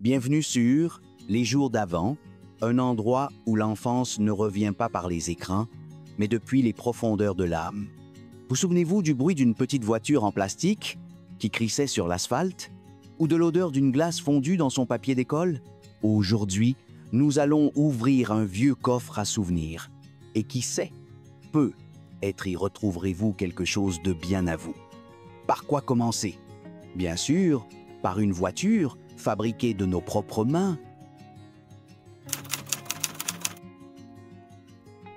Bienvenue sur Les jours d'avant, un endroit où l'enfance ne revient pas par les écrans, mais depuis les profondeurs de l'âme. Vous souvenez-vous du bruit d'une petite voiture en plastique qui crissait sur l'asphalte, ou de l'odeur d'une glace fondue dans son papier d'école? Aujourd'hui, nous allons ouvrir un vieux coffre à souvenirs. Et qui sait, peut-être y retrouverez-vous quelque chose de bien à vous. Par quoi commencer? Bien sûr, par une voiture fabriquée de nos propres mains.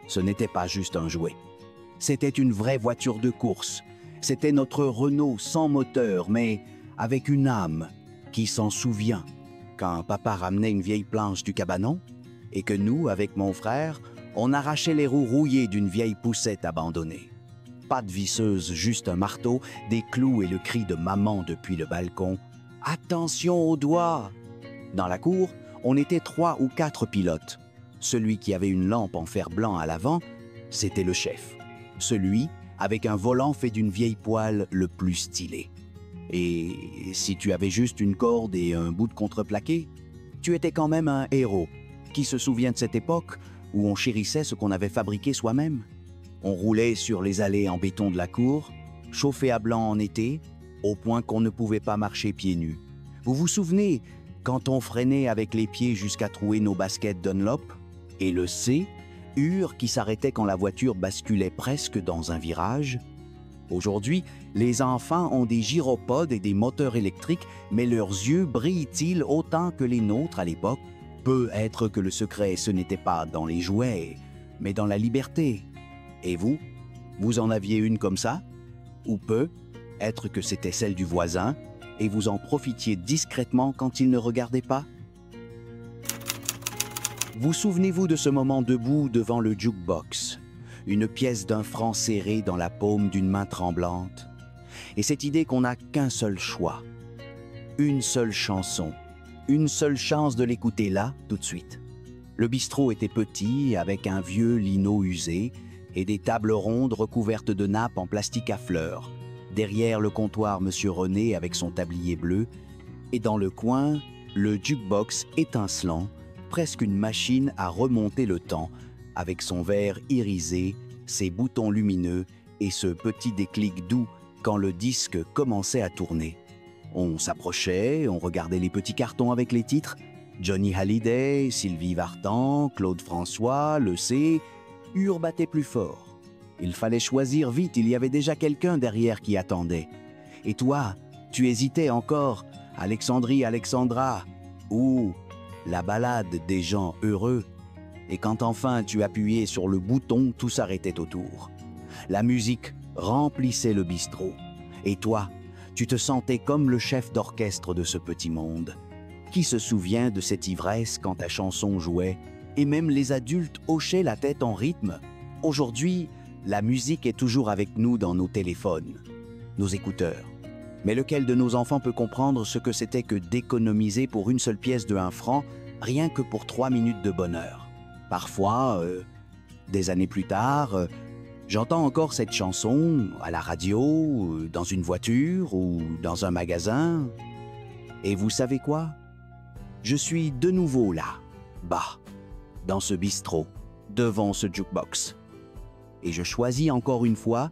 Ce n'était pas juste un jouet. C'était une vraie voiture de course. C'était notre Renault sans moteur, mais avec une âme. Qui s'en souvient quand papa ramenait une vieille planche du cabanon et que nous, avec mon frère, on arrachait les roues rouillées d'une vieille poussette abandonnée. Pas de visseuse, juste un marteau, des clous et le cri de maman depuis le balcon. « Attention aux doigts !» Dans la cour, on était 3 ou 4 pilotes. Celui qui avait une lampe en fer-blanc à l'avant, c'était le chef. Celui avec un volant fait d'une vieille poêle le plus stylé. Et si tu avais juste une corde et un bout de contreplaqué, tu étais quand même un héros. Qui se souvient de cette époque où on chérissait ce qu'on avait fabriqué soi-même? On roulait sur les allées en béton de la cour, chauffé à blanc en été, au point qu'on ne pouvait pas marcher pieds nus. Vous vous souvenez quand on freinait avec les pieds jusqu'à trouer nos baskets Dunlop? Et le C, Ur qui s'arrêtait quand la voiture basculait presque dans un virage? Aujourd'hui, les enfants ont des gyropodes et des moteurs électriques, mais leurs yeux brillent-ils autant que les nôtres à l'époque? Peut-être que le secret, ce n'était pas dans les jouets, mais dans la liberté. Et vous? Vous en aviez une comme ça? Ou peut-être que c'était celle du voisin et vous en profitiez discrètement quand il ne regardait pas? Vous souvenez-vous de ce moment debout devant le jukebox, une pièce d'un franc serrée dans la paume d'une main tremblante, et cette idée qu'on n'a qu'un seul choix, une seule chanson, une seule chance de l'écouter là, tout de suite. Le bistrot était petit, avec un vieux lino usé et des tables rondes recouvertes de nappes en plastique à fleurs. Derrière le comptoir, Monsieur René avec son tablier bleu, et dans le coin, le jukebox étincelant, presque une machine à remonter le temps, avec son verre irisé, ses boutons lumineux et ce petit déclic doux quand le disque commençait à tourner. On s'approchait, on regardait les petits cartons avec les titres « Johnny Hallyday »,« Sylvie Vartan »,« Claude François »,« Le C ». Ur battait plus fort. Il fallait choisir vite, il y avait déjà quelqu'un derrière qui attendait. Et toi, tu hésitais encore, Alexandrie, Alexandra, ou la ballade des gens heureux. Et quand enfin tu appuyais sur le bouton, tout s'arrêtait autour. La musique remplissait le bistrot. Et toi, tu te sentais comme le chef d'orchestre de ce petit monde. Qui se souvient de cette ivresse quand ta chanson jouait? Et même les adultes hochaient la tête en rythme. Aujourd'hui, la musique est toujours avec nous dans nos téléphones, nos écouteurs. Mais lequel de nos enfants peut comprendre ce que c'était que d'économiser pour une seule pièce de 1 franc, rien que pour 3 minutes de bonheur? Parfois, des années plus tard, j'entends encore cette chanson à la radio, dans une voiture ou dans un magasin. Et vous savez quoi? Je suis de nouveau là, bas, dans ce bistrot, devant ce jukebox. Et je choisis encore une fois.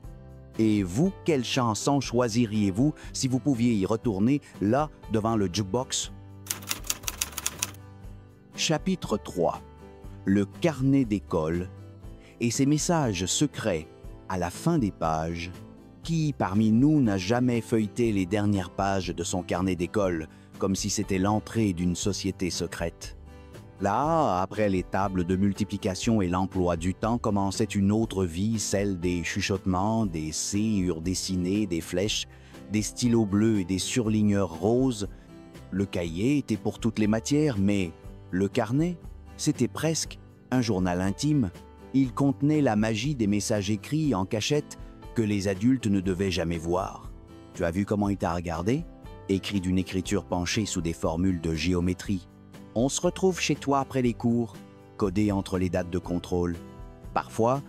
Et vous, quelle chanson choisiriez-vous si vous pouviez y retourner là, devant le jukebox? Chapitre 3. Le carnet d'école et ses messages secrets à la fin des pages. Qui parmi nous n'a jamais feuilleté les dernières pages de son carnet d'école comme si c'était l'entrée d'une société secrète? Là, après les tables de multiplication et l'emploi du temps, commençait une autre vie, celle des chuchotements, des C dessinés, des flèches, des stylos bleus et des surligneurs roses. Le cahier était pour toutes les matières, mais le carnet, c'était presque un journal intime. Il contenait la magie des messages écrits en cachette que les adultes ne devaient jamais voir. Tu as vu comment il t'a regardé? Écrit d'une écriture penchée sous des formules de géométrie. On se retrouve chez toi après les cours, codé entre les dates de contrôle. Parfois,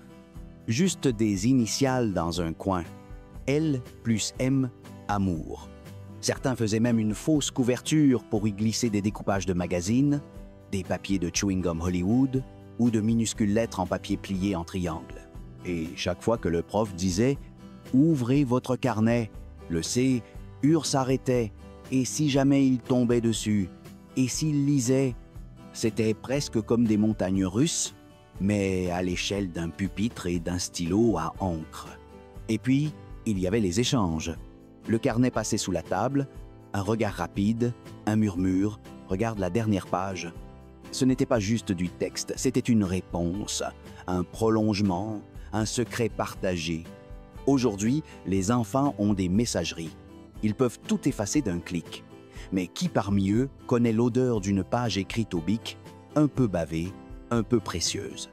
juste des initiales dans un coin. L plus M, amour. Certains faisaient même une fausse couverture pour y glisser des découpages de magazines, des papiers de chewing-gum Hollywood ou de minuscules lettres en papier plié en triangle. Et chaque fois que le prof disait « Ouvrez votre carnet », le C, Ur s'arrêtait, et si jamais il tombait dessus, et s'il lisait, c'était presque comme des montagnes russes, mais à l'échelle d'un pupitre et d'un stylo à encre. Et puis, il y avait les échanges. Le carnet passait sous la table, un regard rapide, un murmure, regarde la dernière page. Ce n'était pas juste du texte, c'était une réponse, un prolongement, un secret partagé. Aujourd'hui, les enfants ont des messageries. Ils peuvent tout effacer d'un clic. Mais qui parmi eux connaît l'odeur d'une page écrite au bic, un peu bavée, un peu précieuse?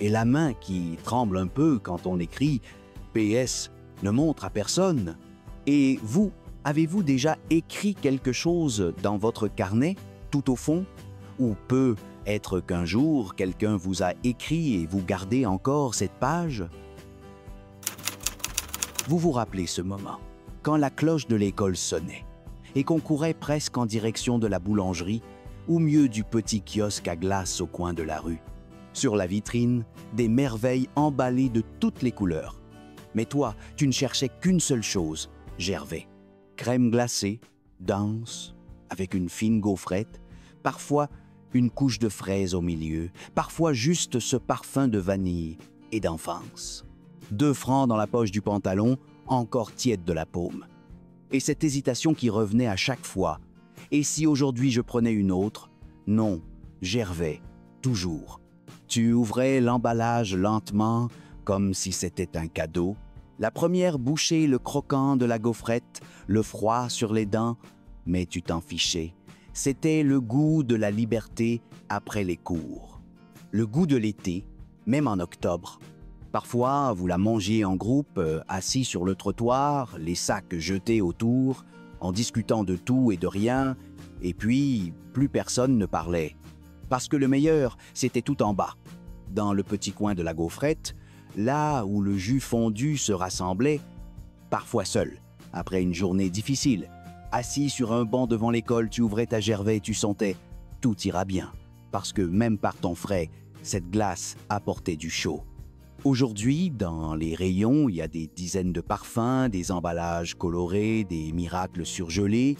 Et la main qui tremble un peu quand on écrit « PS » ne montre à personne. Et vous, avez-vous déjà écrit quelque chose dans votre carnet, tout au fond? Ou peut être qu'un jour, quelqu'un vous a écrit et vous gardez encore cette page? Vous vous rappelez ce moment, quand la cloche de l'école sonnait et qu'on courait presque en direction de la boulangerie ou mieux du petit kiosque à glace au coin de la rue. Sur la vitrine, des merveilles emballées de toutes les couleurs. Mais toi, tu ne cherchais qu'une seule chose, Gervais. Crème glacée, dense, avec une fine gaufrette, parfois une couche de fraises au milieu, parfois juste ce parfum de vanille et d'enfance. 2 francs dans la poche du pantalon, encore tiède de la paume. Et cette hésitation qui revenait à chaque fois. Et si aujourd'hui je prenais une autre? Non, Gervais, toujours. Tu ouvrais l'emballage lentement, comme si c'était un cadeau. La première bouchée, le croquant de la gaufrette, le froid sur les dents, mais tu t'en fichais. C'était le goût de la liberté après les cours. Le goût de l'été, même en octobre. Parfois, vous la mangiez en groupe, assis sur le trottoir, les sacs jetés autour, en discutant de tout et de rien, et puis plus personne ne parlait. Parce que le meilleur, c'était tout en bas, dans le petit coin de la gaufrette, là où le jus fondu se rassemblait, parfois seul, après une journée difficile. Assis sur un banc devant l'école, tu ouvrais ta Gervais et tu sentais « tout ira bien », parce que même par ton frais, cette glace apportait du chaud. Aujourd'hui, dans les rayons, il y a des dizaines de parfums, des emballages colorés, des miracles surgelés.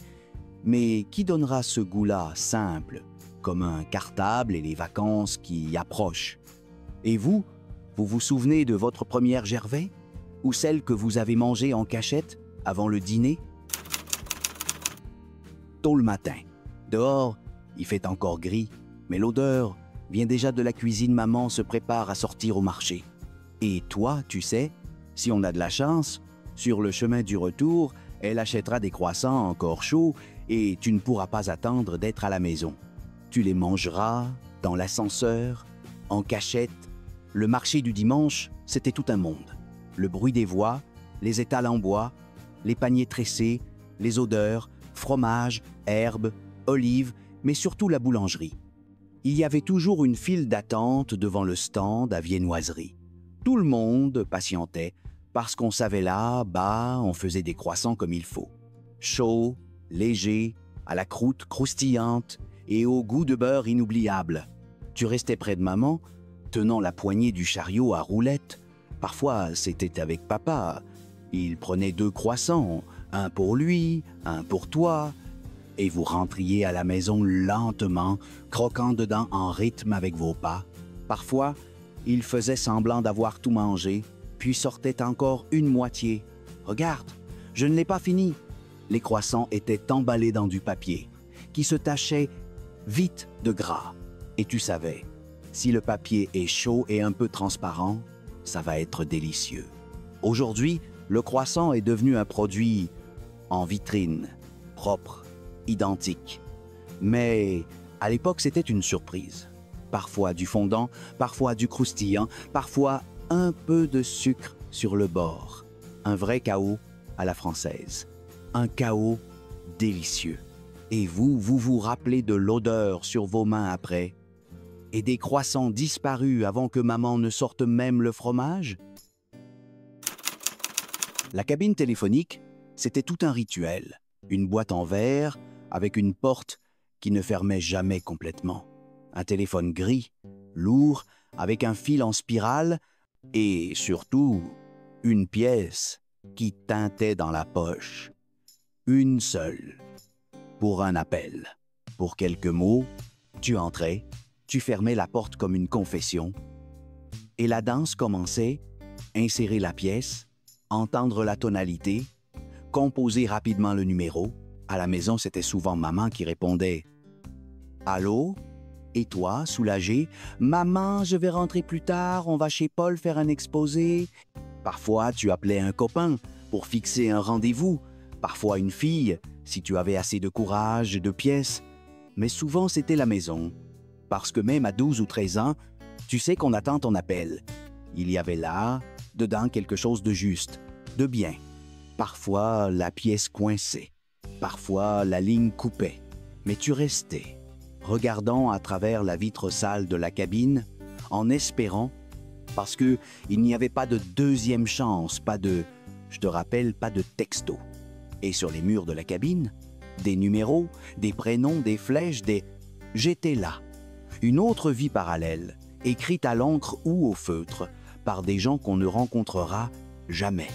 Mais qui donnera ce goût-là simple, comme un cartable et les vacances qui approchent? Et vous, vous vous souvenez de votre première Gervais? Ou celle que vous avez mangée en cachette avant le dîner? Tôt le matin. Dehors, il fait encore gris, mais l'odeur vient déjà de la cuisine. Maman se prépare à sortir au marché. Et toi, tu sais, si on a de la chance, sur le chemin du retour, elle achètera des croissants encore chauds et tu ne pourras pas attendre d'être à la maison. Tu les mangeras dans l'ascenseur, en cachette. Le marché du dimanche, c'était tout un monde. Le bruit des voix, les étals en bois, les paniers tressés, les odeurs, fromage, herbes, olives, mais surtout la boulangerie. Il y avait toujours une file d'attente devant le stand à viennoiserie. Tout le monde patientait parce qu'on savait là-bas, on faisait des croissants comme il faut. Chaud, léger, à la croûte croustillante et au goût de beurre inoubliable. Tu restais près de maman, tenant la poignée du chariot à roulettes. Parfois, c'était avec papa. Il prenait 2 croissants, un pour lui, un pour toi, et vous rentriez à la maison lentement, croquant dedans en rythme avec vos pas. Parfois, il faisait semblant d'avoir tout mangé, puis sortait encore une moitié. « Regarde, je ne l'ai pas fini !» Les croissants étaient emballés dans du papier, qui se tachait vite de gras. Et tu savais, si le papier est chaud et un peu transparent, ça va être délicieux. Aujourd'hui, le croissant est devenu un produit en vitrine, propre, identique. Mais à l'époque, c'était une surprise. Parfois du fondant, parfois du croustillant, parfois un peu de sucre sur le bord. Un vrai chaos à la française. Un chaos délicieux. Et vous vous rappelez de l'odeur sur vos mains après? Et des croissants disparus avant que maman ne sorte même le fromage? La cabine téléphonique, c'était tout un rituel. Une boîte en verre avec une porte qui ne fermait jamais complètement. Un téléphone gris, lourd, avec un fil en spirale et surtout une pièce qui tintait dans la poche. Une seule. Pour un appel. Pour quelques mots, tu entrais, tu fermais la porte comme une confession. Et la danse commençait, insérer la pièce, entendre la tonalité, composer rapidement le numéro. À la maison, c'était souvent maman qui répondait « Allô? Et toi, soulagé? Maman, je vais rentrer plus tard, on va chez Paul faire un exposé. » Parfois, tu appelais un copain pour fixer un rendez-vous, parfois une fille, si tu avais assez de courage et de pièces. Mais souvent, c'était la maison, parce que même à 12 ou 13 ans, tu sais qu'on attend ton appel. Il y avait là, dedans, quelque chose de juste, de bien. Parfois, la pièce coinçait. Parfois, la ligne coupait. Mais tu restais, regardant à travers la vitre sale de la cabine, en espérant, parce qu'il n'y avait pas de deuxième chance, pas de, je te rappelle, pas de texto. Et sur les murs de la cabine, des numéros, des prénoms, des flèches, des « J'étais là ». Une autre vie parallèle, écrite à l'encre ou au feutre, par des gens qu'on ne rencontrera jamais.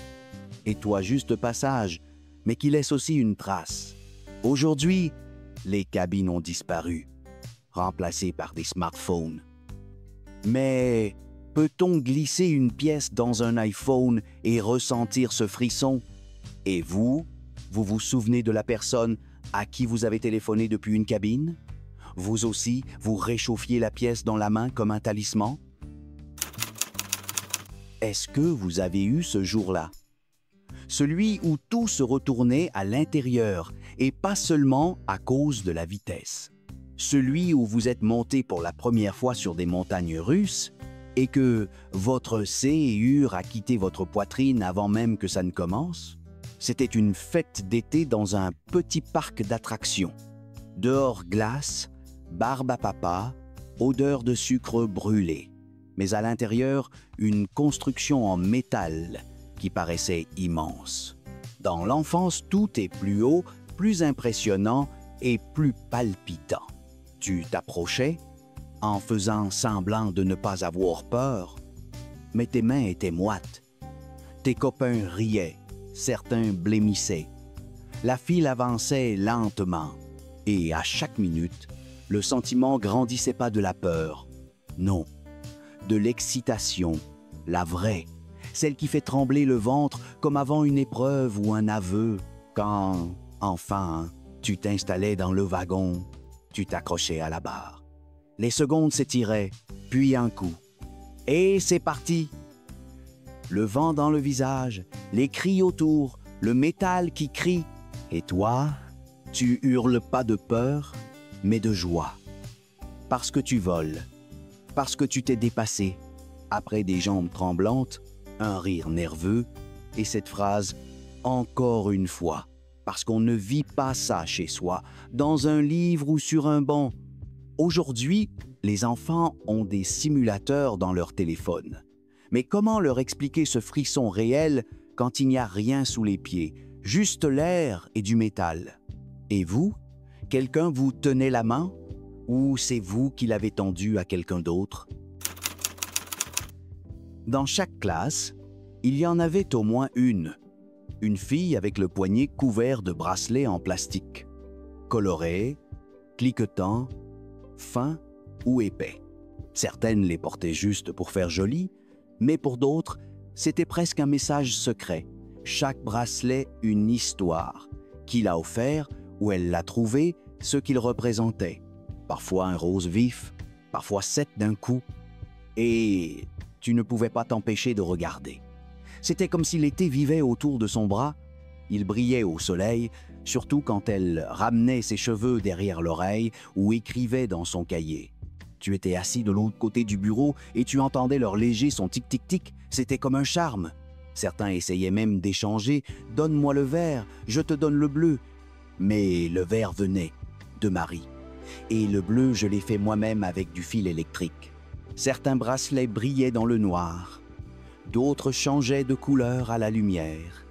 Et toi, juste passage, mais qui laisse aussi une trace. Aujourd'hui, les cabines ont disparu, remplacées par des smartphones. Mais peut-on glisser une pièce dans un iPhone et ressentir ce frisson? Et vous vous souvenez de la personne à qui vous avez téléphoné depuis une cabine? Vous aussi, vous réchauffiez la pièce dans la main comme un talisman? Est-ce que vous avez eu ce jour-là? Celui où tout se retournait à l'intérieur et pas seulement à cause de la vitesse. Celui où vous êtes monté pour la première fois sur des montagnes russes et que votre céhur a quitté votre poitrine avant même que ça ne commence. C'était une fête d'été dans un petit parc d'attractions. Dehors glace, barbe à papa, odeur de sucre brûlé. Mais à l'intérieur, une construction en métal qui paraissait immense. Dans l'enfance, tout est plus haut, plus impressionnant et plus palpitant. Tu t'approchais en faisant semblant de ne pas avoir peur, mais tes mains étaient moites. Tes copains riaient, certains blêmissaient. La file avançait lentement et à chaque minute, le sentiment grandissait pas de la peur, non, de l'excitation, la vraie, celle qui fait trembler le ventre comme avant une épreuve ou un aveu, quand, enfin, tu t'installais dans le wagon, tu t'accrochais à la barre. Les secondes s'étiraient, puis un coup. Et c'est parti! Le vent dans le visage, les cris autour, le métal qui crie. Et toi, tu hurles pas de peur, mais de joie. Parce que tu voles, parce que tu t'es dépassé. Après des jambes tremblantes, un rire nerveux et cette phrase « encore une fois », parce qu'on ne vit pas ça chez soi, dans un livre ou sur un banc. Aujourd'hui, les enfants ont des simulateurs dans leur téléphone. Mais comment leur expliquer ce frisson réel quand il n'y a rien sous les pieds, juste l'air et du métal? Et vous, quelqu'un vous tenait la main? Ou c'est vous qui l'avez tendue à quelqu'un d'autre? Dans chaque classe, il y en avait au moins une fille avec le poignet couvert de bracelets en plastique, colorés, cliquetants, fins ou épais. Certaines les portaient juste pour faire joli, mais pour d'autres, c'était presque un message secret. Chaque bracelet une histoire. Qui l'a offert, où elle l'a trouvé, ce qu'il représentait. Parfois un rose vif, parfois 7 d'un coup. Et tu ne pouvais pas t'empêcher de regarder. C'était comme si l'été vivait autour de son bras. Il brillait au soleil, surtout quand elle ramenait ses cheveux derrière l'oreille ou écrivait dans son cahier. Tu étais assis de l'autre côté du bureau et tu entendais leur léger son tic-tic-tic. C'était comme un charme. Certains essayaient même d'échanger « Donne-moi le vert, je te donne le bleu ». Mais le vert venait de Marie. Et le bleu, je l'ai fait moi-même avec du fil électrique. Certains bracelets brillaient dans le noir. D'autres changeaient de couleur à la lumière.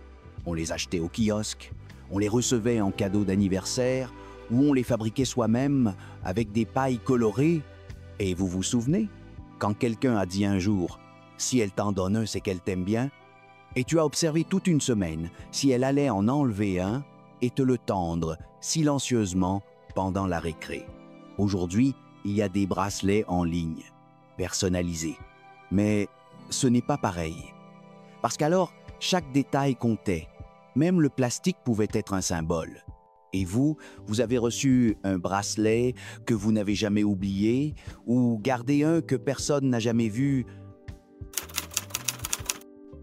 On les achetait au kiosque On les recevait en cadeau d'anniversaire ou on les fabriquait soi-même avec des pailles colorées. Et vous vous souvenez, quand quelqu'un a dit un jour « si elle t'en donne un, c'est qu'elle t'aime bien », et tu as observé toute une semaine si elle allait en enlever un et te le tendre silencieusement pendant la récré. Aujourd'hui, il y a des bracelets en ligne, personnalisés. Mais ce n'est pas pareil. Parce qu'alors, chaque détail comptait. Même le plastique pouvait être un symbole. Et vous avez reçu un bracelet que vous n'avez jamais oublié ou gardé un que personne n'a jamais vu.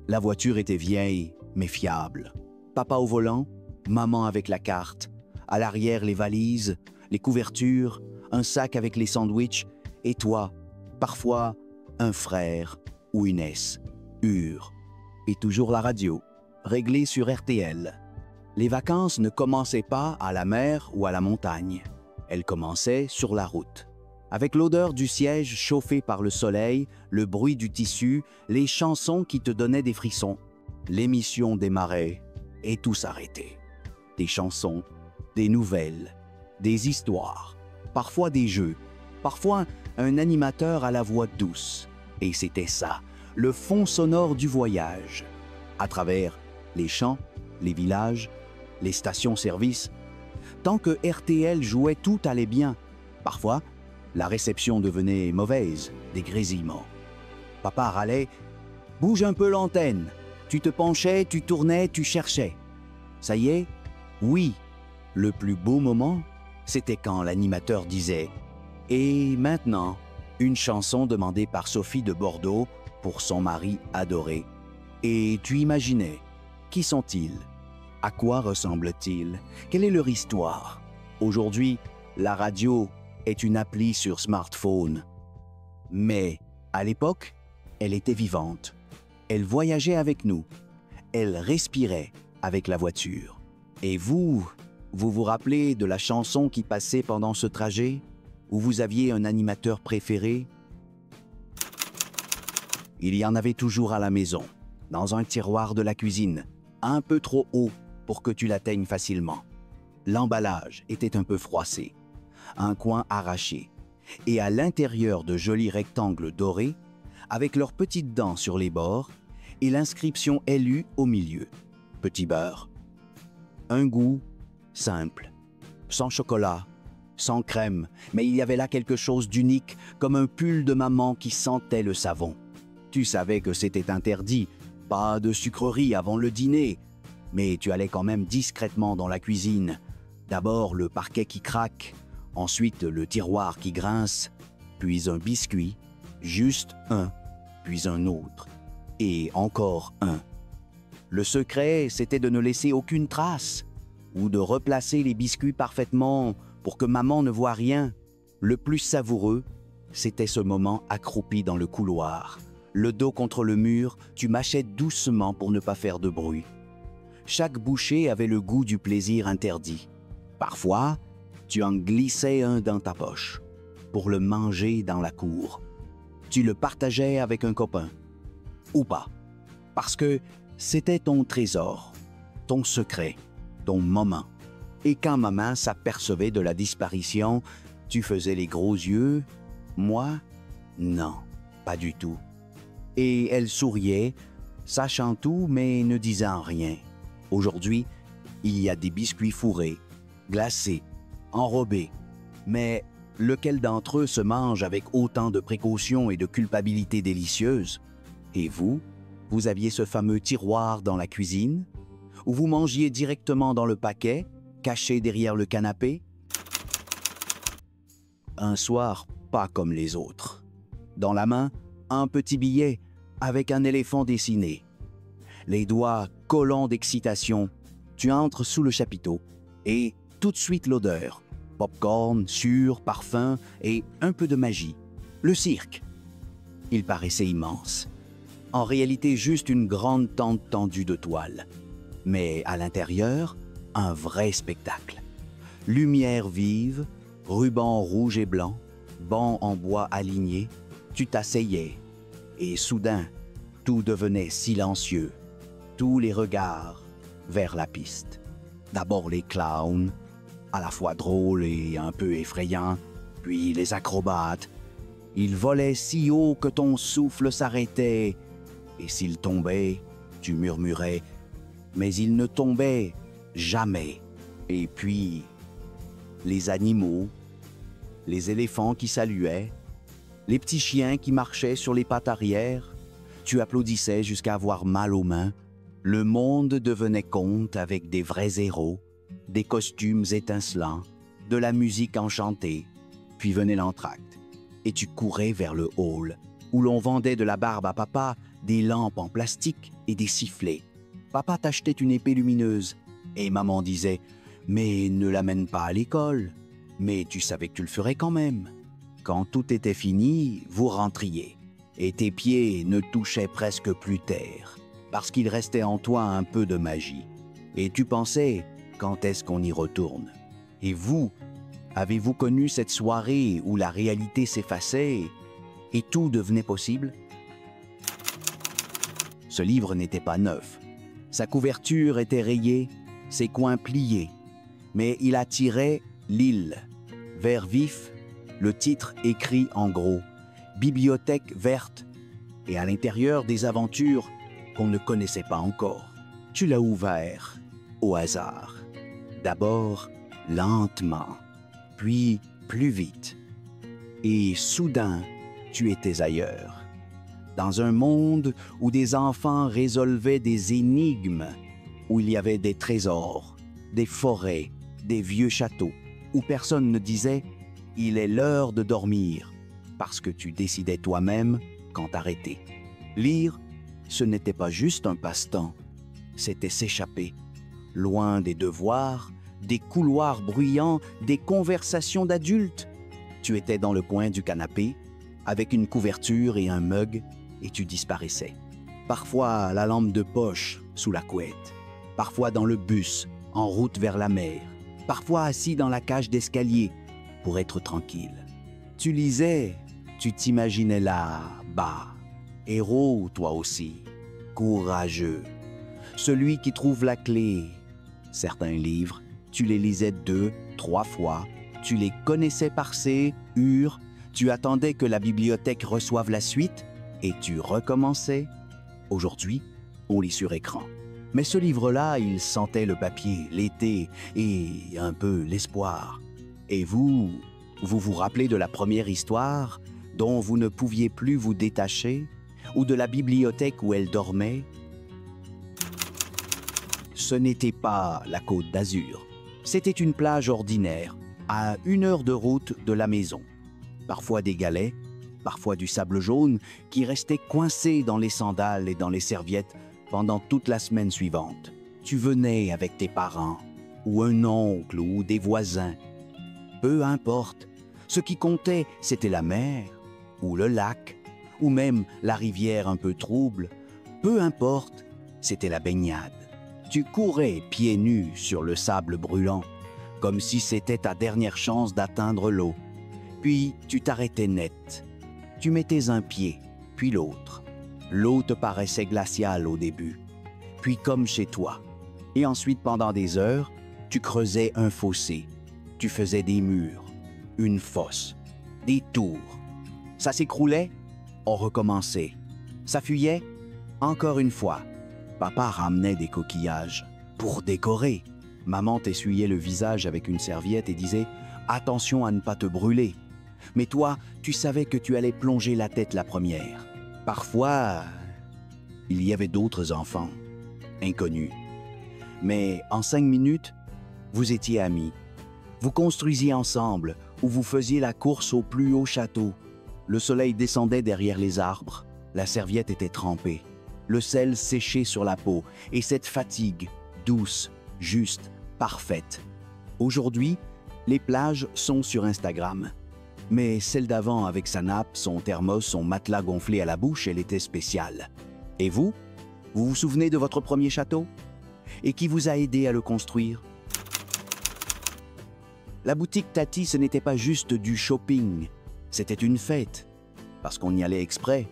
La voiture était vieille, mais fiable. Papa au volant, maman avec la carte, à l'arrière les valises, les couvertures, un sac avec les sandwichs, et toi, parfois, un frère ou une S, et toujours la radio, réglée sur RTL. Les vacances ne commençaient pas à la mer ou à la montagne. Elles commençaient sur la route. Avec l'odeur du siège chauffé par le soleil, le bruit du tissu, les chansons qui te donnaient des frissons. L'émission démarrait et tout s'arrêtait. Des chansons, des nouvelles, des histoires, parfois des jeux, parfois un animateur à la voix douce. Et c'était ça, le fond sonore du voyage. À travers les champs, les villages, les stations-service. Tant que RTL jouait, tout allait bien. Parfois, la réception devenait mauvaise, des grésillements. Papa râlait « Bouge un peu l'antenne ». Tu te penchais, tu tournais, tu cherchais. Ça y est, oui, le plus beau moment, c'était quand l'animateur disait « Et maintenant, une chanson demandée par Sophie de Bordeaux pour son mari adoré. » Et tu imaginais, qui sont-ils? À quoi ressemblent-ils? Quelle est leur histoire? Aujourd'hui, la radio est une appli sur smartphone. Mais à l'époque, elle était vivante. Elle voyageait avec nous. Elle respirait avec la voiture. Et vous vous rappelez de la chanson qui passait pendant ce trajet? Où vous aviez un animateur préféré? Il y en avait toujours à la maison, dans un tiroir de la cuisine, un peu trop haut pour que tu l'atteignes facilement. L'emballage était un peu froissé, un coin arraché, et à l'intérieur de jolis rectangles dorés, avec leurs petites dents sur les bords, et l'inscription LU au milieu. Petit beurre. Un goût simple, sans chocolat, sans crème, mais il y avait là quelque chose d'unique, comme un pull de maman qui sentait le savon. Tu savais que c'était interdit, pas de sucreries avant le dîner, mais tu allais quand même discrètement dans la cuisine. D'abord le parquet qui craque, ensuite le tiroir qui grince, puis un biscuit, juste un, puis un autre, et encore un. Le secret, c'était de ne laisser aucune trace, ou de replacer les biscuits parfaitement pour que maman ne voie rien. Le plus savoureux, c'était ce moment accroupi dans le couloir. Le dos contre le mur, tu mâchais doucement pour ne pas faire de bruit. Chaque bouchée avait le goût du plaisir interdit. Parfois, tu en glissais un dans ta poche pour le manger dans la cour. Tu le partageais avec un copain. Ou pas. Parce que c'était ton trésor, ton secret, ton moment. Et quand maman s'apercevait de la disparition, tu faisais les gros yeux. Moi, non, pas du tout. Et elle souriait, sachant tout mais ne disant rien. Aujourd'hui, il y a des biscuits fourrés, glacés, enrobés. Mais lequel d'entre eux se mange avec autant de précaution et de culpabilité délicieuse? Et vous aviez ce fameux tiroir dans la cuisine, où vous mangiez directement dans le paquet, caché derrière le canapé? Un soir, pas comme les autres. Dans la main, un petit billet avec un éléphant dessiné. Les doigts collants d'excitation, tu entres sous le chapiteau et tout de suite l'odeur. Popcorn, sûr, parfum et un peu de magie. Le cirque. Il paraissait immense. En réalité, juste une grande tente tendue de toile. Mais à l'intérieur, un vrai spectacle. Lumière vive, rubans rouge et blanc, bancs en bois alignés, tu t'asseyais. Et soudain, tout devenait silencieux. Tous les regards vers la piste. D'abord les clowns, à la fois drôles et un peu effrayants, puis les acrobates. Ils volaient si haut que ton souffle s'arrêtait, et s'ils tombaient, tu murmurais, mais ils ne tombaient jamais. Et puis, les animaux, les éléphants qui saluaient, les petits chiens qui marchaient sur les pattes arrière, tu applaudissais jusqu'à avoir mal aux mains. Le monde devenait conte avec des vrais héros, des costumes étincelants, de la musique enchantée. Puis venait l'entracte, et tu courais vers le hall, où l'on vendait de la barbe à papa, des lampes en plastique et des sifflets. Papa t'achetait une épée lumineuse, et maman disait « Mais ne l'amène pas à l'école. » Mais tu savais que tu le ferais quand même. Quand tout était fini, vous rentriez, et tes pieds ne touchaient presque plus terre, parce qu'il restait en toi un peu de magie. Et tu pensais, quand est-ce qu'on y retourne? Et vous, avez-vous connu cette soirée où la réalité s'effaçait et tout devenait possible? Ce livre n'était pas neuf. Sa couverture était rayée, ses coins pliés, mais il attirait l'île. Vert vif, le titre écrit en gros, Bibliothèque verte, et à l'intérieur des aventures qu'on ne connaissait pas encore. Tu l'as ouvert au hasard. D'abord, lentement, puis plus vite. Et soudain, tu étais ailleurs. Dans un monde où des enfants résolvaient des énigmes, où il y avait des trésors, des forêts, des vieux châteaux, où personne ne disait « il est l'heure de dormir » parce que tu décidais toi-même quand t'arrêter. Lire, ce n'était pas juste un passe-temps, c'était s'échapper, loin des devoirs, des couloirs bruyants, des conversations d'adultes. Tu étais dans le coin du canapé, avec une couverture et un mug, et tu disparaissais. Parfois la lampe de poche sous la couette, parfois dans le bus, en route vers la mer, parfois assis dans la cage d'escalier pour être tranquille. Tu lisais, tu t'imaginais là, bas, héros toi aussi, courageux, celui qui trouve la clé. Certains livres, tu les lisais 2, 3 fois, tu les connaissais par C, UR, tu attendais que la bibliothèque reçoive la suite et tu recommençais. Aujourd'hui, on lit sur écran. Mais ce livre-là, il sentait le papier, l'été et un peu l'espoir. Et vous vous rappelez de la première histoire dont vous ne pouviez plus vous détacher, ou de la bibliothèque où elle dormait? Ce n'était pas la Côte d'Azur. C'était une plage ordinaire, à 1 heure de route de la maison. Parfois des galets, parfois du sable jaune qui restait coincé dans les sandales et dans les serviettes pendant toute la semaine suivante. Tu venais avec tes parents, ou un oncle, ou des voisins. Peu importe, ce qui comptait, c'était la mer, ou le lac, ou même la rivière un peu trouble. Peu importe, c'était la baignade. Tu courais pieds nus sur le sable brûlant, comme si c'était ta dernière chance d'atteindre l'eau. Puis tu t'arrêtais net. Tu mettais un pied, puis l'autre. L'eau te paraissait glaciale au début, puis comme chez toi. Et ensuite, pendant des heures, tu creusais un fossé. Tu faisais des murs, une fosse, des tours. Ça s'écroulait, on recommençait. Ça fuyait, encore une fois. Papa ramenait des coquillages pour décorer. Maman t'essuyait le visage avec une serviette et disait « Attention à ne pas te brûler ». Mais toi, tu savais que tu allais plonger la tête la première. Parfois, il y avait d'autres enfants, inconnus. Mais en 5 minutes, vous étiez amis. Vous construisiez ensemble ou vous faisiez la course au plus haut château. Le soleil descendait derrière les arbres, la serviette était trempée, le sel séché sur la peau et cette fatigue, douce, juste, parfaite. Aujourd'hui, les plages sont sur Instagram. Mais celle d'avant avec sa nappe, son thermos, son matelas gonflé à la bouche, elle était spéciale. Et vous? Vous vous souvenez de votre premier château? Et qui vous a aidé à le construire? La boutique Tati, ce n'était pas juste du shopping, c'était une fête. Parce qu'on y allait exprès,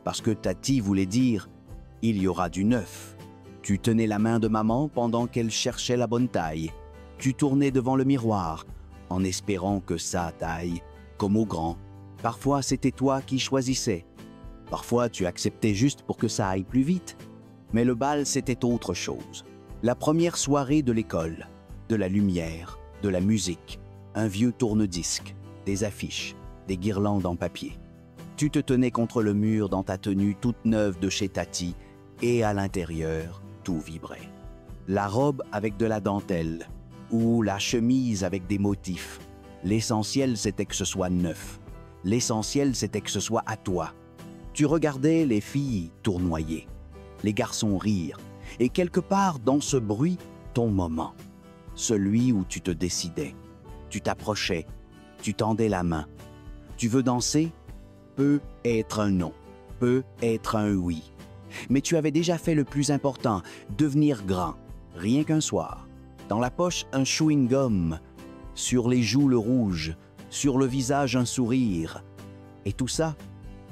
parce que Tati voulait dire « il y aura du neuf ». Tu tenais la main de maman pendant qu'elle cherchait la bonne taille. Tu tournais devant le miroir en espérant que ça taille comme au grand. Parfois, c'était toi qui choisissais. Parfois, tu acceptais juste pour que ça aille plus vite. Mais le bal, c'était autre chose. La première soirée de l'école, de la lumière, de la musique, un vieux tourne-disque, des affiches, des guirlandes en papier. Tu te tenais contre le mur dans ta tenue toute neuve de chez Tati et à l'intérieur, tout vibrait. La robe avec de la dentelle ou la chemise avec des motifs. L'essentiel, c'était que ce soit neuf. L'essentiel, c'était que ce soit à toi. Tu regardais les filles tournoyer, les garçons rire, et quelque part dans ce bruit, ton moment. Celui où tu te décidais. Tu t'approchais, tu tendais la main. Tu veux danser? Peut être un non, peut être un oui. Mais tu avais déjà fait le plus important, devenir grand, rien qu'un soir. Dans la poche, un chewing-gum, sur les joues le rouge, sur le visage un sourire. Et tout ça,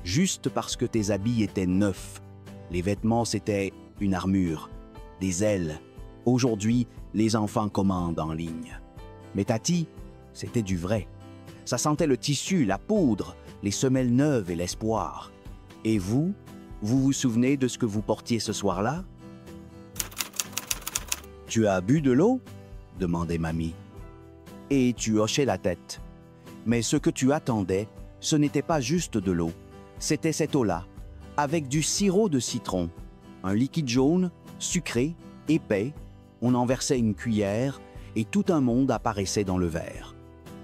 juste parce que tes habits étaient neufs. Les vêtements, c'était une armure, des ailes. Aujourd'hui, les enfants commandent en ligne. Mais Tati, c'était du vrai. Ça sentait le tissu, la poudre, les semelles neuves et l'espoir. Et vous vous souvenez de ce que vous portiez ce soir-là? « Tu as bu de l'eau ?» demandait mamie. Et tu hochais la tête. Mais ce que tu attendais, ce n'était pas juste de l'eau. C'était cette eau-là, avec du sirop de citron. Un liquide jaune, sucré, épais. On en versait une cuillère et tout un monde apparaissait dans le verre.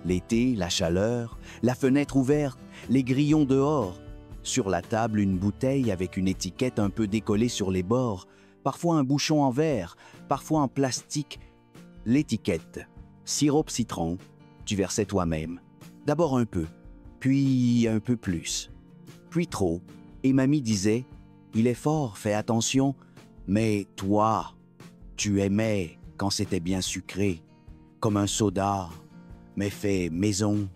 L'été, la chaleur, la fenêtre ouverte, les grillons dehors. Sur la table, une bouteille avec une étiquette un peu décollée sur les bords, parfois un bouchon en verre, parfois en plastique. L'étiquette, sirop citron, tu versais toi-même. D'abord un peu, puis un peu plus, puis trop. Et mamie disait, « Il est fort, fais attention, mais toi, tu aimais quand c'était bien sucré, comme un soda, mais fait maison,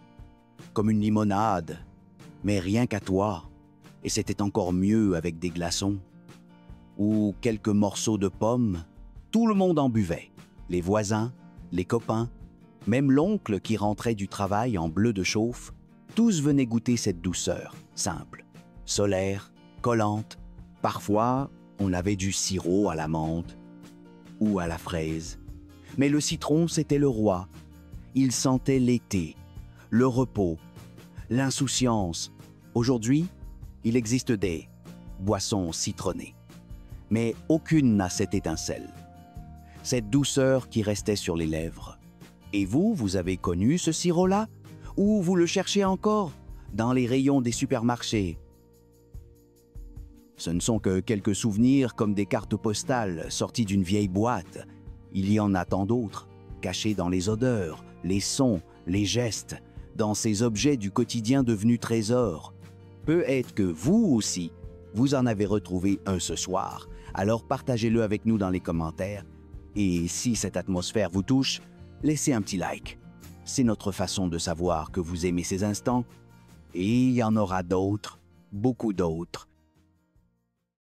comme une limonade, mais rien qu'à toi. Et c'était encore mieux avec des glaçons. Ou quelques morceaux de pommes. Tout le monde en buvait. Les voisins, les copains, même l'oncle qui rentrait du travail en bleu de chauffe. Tous venaient goûter cette douceur, simple, solaire, collante. Parfois, on avait du sirop à la menthe ou à la fraise. Mais le citron, c'était le roi. Il sentait l'été, le repos, l'insouciance. Aujourd'hui, il existe des boissons citronnées. Mais aucune n'a cette étincelle, cette douceur qui restait sur les lèvres. Et vous avez connu ce sirop-là? Ou vous le cherchez encore dans les rayons des supermarchés? Ce ne sont que quelques souvenirs comme des cartes postales sorties d'une vieille boîte. Il y en a tant d'autres, cachés dans les odeurs, les sons, les gestes, dans ces objets du quotidien devenus trésors. Peut-être que vous aussi, vous en avez retrouvé un ce soir. Alors partagez-le avec nous dans les commentaires. Et si cette atmosphère vous touche, laissez un petit like. C'est notre façon de savoir que vous aimez ces instants. Et il y en aura d'autres, beaucoup d'autres,